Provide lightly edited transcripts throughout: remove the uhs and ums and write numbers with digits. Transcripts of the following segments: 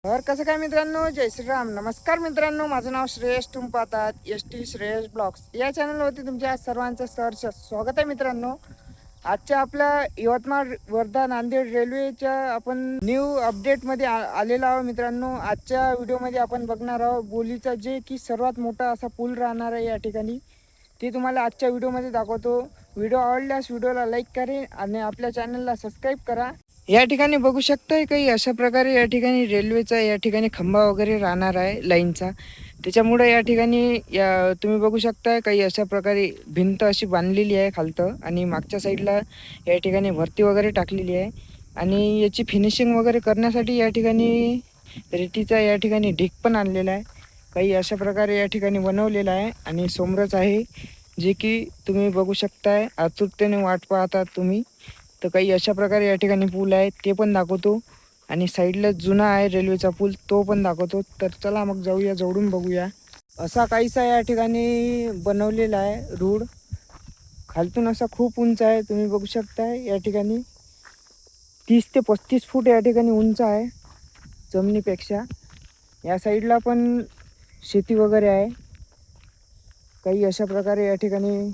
तर कसं काय मित्रांनो, जय श्रीराम. नमस्कार मित्रांनो, माझं नाव श्रेयश. तुम्ही पाहतात ST श्रेयश ब्लॉग्स या चॅनलवरती तुमच्या सर्वांचं सहर्ष स्वागत आहे मित्रांनो. आजच्या आपल्या यवतमाळ वर्धा नांदेड रेल्वेच्या आपण न्यू अपडेटमध्ये आलेलो आहोत मित्रांनो. आजच्या व्हिडिओमध्ये आपण बघणार आहोत बोलीचा जे की सर्वात मोठा असा पूल राहणार आहे या ठिकाणी, ते तुम्हाला आजच्या व्हिडिओमध्ये दाखवतो. व्हिडिओ आवडल्यास व्हिडिओला लाईक करा आणि आपल्या चॅनलला सबस्क्राईब करा. या ठिकाणी बघू शकताय काही अशा प्रकारे या ठिकाणी रेल्वेचा या ठिकाणी खंबा वगैरे राहणार आहे लाईनचा. त्याच्यामुळे या ठिकाणी तुम्ही बघू शकताय काही अशा प्रकारे भिंत अशी बांधलेली आहे खालतं, आणि मागच्या साईडला या ठिकाणी भरती वगैरे टाकलेली आहे. आणि याची फिनिशिंग वगैरे करण्यासाठी या ठिकाणी रेतीचा या ठिकाणी ढीक पण आणलेला आहे. काही अशा प्रकारे या ठिकाणी बनवलेला आहे आणि समोरच आहे जे की तुम्ही बघू शकताय. आतुरतेने वाट पाहतात तुम्ही. तर काही अशा प्रकारे या ठिकाणी पूल आहे ते पण दाखवतो, आणि साईडला जुना आहे रेल्वेचा पूल तो पण दाखवतो. तर चला मग जाऊया, जवळून बघूया. असा काहीसा या ठिकाणी बनवलेला आहे रूळ. खालतून असा खूप उंच आहे, तुम्ही बघू शकताय. या ठिकाणी 30 ते 35 फूट या ठिकाणी उंच आहे जमिनीपेक्षा. या साईडला पण शेती वगैरे आहे. काही अशा प्रकारे या ठिकाणी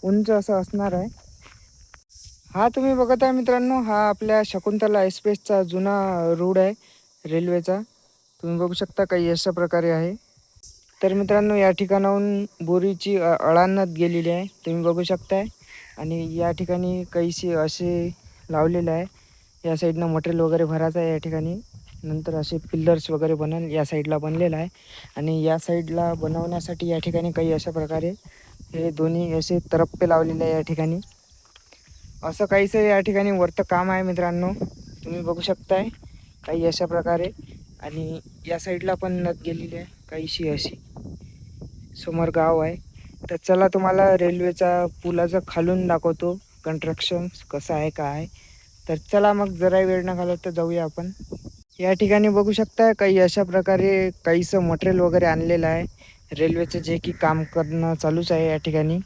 उंच असं असणार आहे. हा तुम्ही बघत आहे मित्रांनो, हा आपल्या शकुंतला एक्सप्रेसचा जुना रोड आहे रेल्वेचा. तुम्ही बघू शकता काही अशा प्रकारे आहे. तर मित्रांनो, या ठिकाणाहून बोरीची अळांनात गेलेली आहे, तुम्ही बघू शकताय. आणि या ठिकाणी काहीशी असे लावलेलं आहे. या साईडनं मटेरियल वगैरे भरायचं आहे या ठिकाणी. नंतर असे पिल्लर्स वगैरे या साईडला बनलेला आहे. आणि या साईडला बनवण्यासाठी या ठिकाणी काही अशा प्रकारे हे दोन्ही असे तरप्पे लावलेले आहे या ठिकाणी. असं काहीसं या ठिकाणी वरतं काम आहे मित्रांनो, तुम्ही बघू शकताय काही अशा प्रकारे. आणि या साईडला पण नद गेलेली आहे काहीशी अशी. समोर गाव आहे. तर चला तुम्हाला रेल्वेचा पुलाचं खालून दाखवतो कन्स्ट्रक्शन कसं आहे काय आहे. तर चला मग जरा वेळ न घालवता जाऊया आपण. या ठिकाणी बघू शकता काही अशा प्रकारे काहीसं मटेरियल वगैरे आणलेलं आहे रेल्वेचं, जे की काम करणं चालूच आहे या ठिकाणी.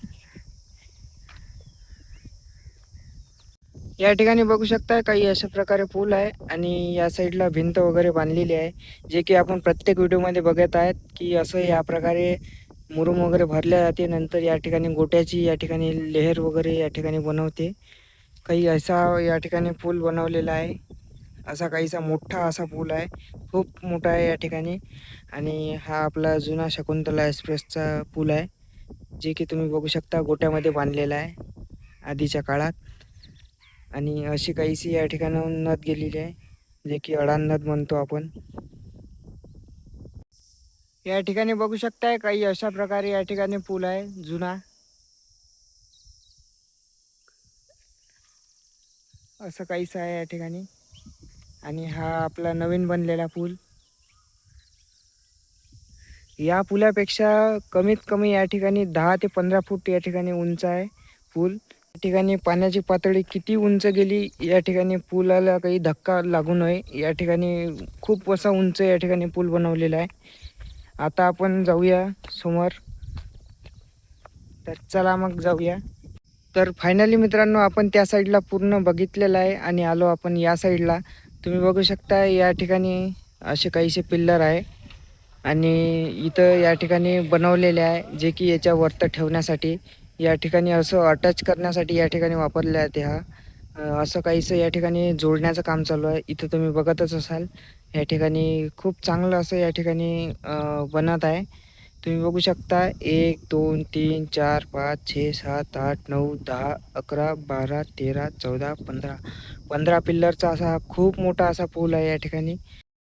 या ठिकाणी बघू शकता काही अशा प्रकारे पूल आहे, आणि या साईडला भिंत वगैरे बांधलेली आहे, जे की आपण प्रत्येक व्हिडिओमध्ये बघत आहेत की असं या प्रकारे मुरुम वगैरे भरल्या जाते. नंतर या ठिकाणी गोट्याची या ठिकाणी लेहर वगैरे या ठिकाणी बनवते. काही असा या ठिकाणी पूल बनवलेला आहे. असा काहीसा मोठा असा पूल आहे, खूप मोठा आहे या ठिकाणी. आणि हा आपला जुना शकुंतला एक्सप्रेसचा पूल आहे, जे की तुम्ही बघू शकता गोट्यामध्ये बांधलेला आहे आधीच्या काळात. आणि अशी काहीशी या ठिकाणाहून नद गेलेली आहे, जे की अडाण नद म्हणतो आपण. या ठिकाणी बघू शकताय काही अशा प्रकारे या ठिकाणी पूल आहे जुना. असं काहीच आहे या ठिकाणी. आणि हा आपला नवीन बनलेला पूल. या पुलापेक्षा कमीत कमी या ठिकाणी 10 ते 15 फूट या ठिकाणी उंच आहे पूल. या ठिकाणी पाण्याची पातळी किती उंच गेली या ठिकाणी पुलाला काही धक्का लागू नये या ठिकाणी खूप असा उंच या ठिकाणी पूल बनवलेला आहे. आता आपण जाऊया समोर. तर चला मग जाऊया. तर फायनली मित्रांनो, आपण त्या साईडला पूर्ण बघितलेलं आहे आणि आलो आपण या साईडला. तुम्ही बघू शकता या ठिकाणी असे काहीसे पिल्लर आहे, आणि इथं या ठिकाणी बनवलेले आहे, जे की याच्या वरतं ठेवण्यासाठी या ठिकाणी असं अटॅच करण्यासाठी या ठिकाणी वापरले जाते. हा असं काहीसं या ठिकाणी जोडण्याचं काम चालू आहे. इथं तुम्ही बघतच असाल या ठिकाणी खूप चांगलं असं या ठिकाणी बनत आहे. तुम्ही बघू शकता 1 2 3 4 5 6 7 8 9 10 11 12 13 14 15 15 पिल्लरचा असा खूप मोठा असा पूल आहे या ठिकाणी.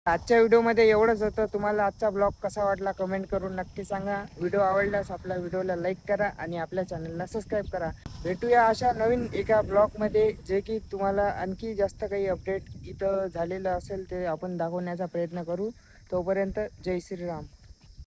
आजच्या व्हिडिओमध्ये एवढंच होतं. तुम्हाला आजचा ब्लॉग कसा वाटला कमेंट करून नक्की सांगा. व्हिडिओ आवडल्यास आपल्या व्हिडिओला लाईक करा आणि आपल्या चॅनलला सबस्क्राईब करा. भेटूया अशा नवीन एका ब्लॉगमध्ये, जे की तुम्हाला आणखी जास्त काही अपडेट इथं झालेलं असेल ते आपण दाखवण्याचा प्रयत्न करू. तोपर्यंत जय श्रीराम.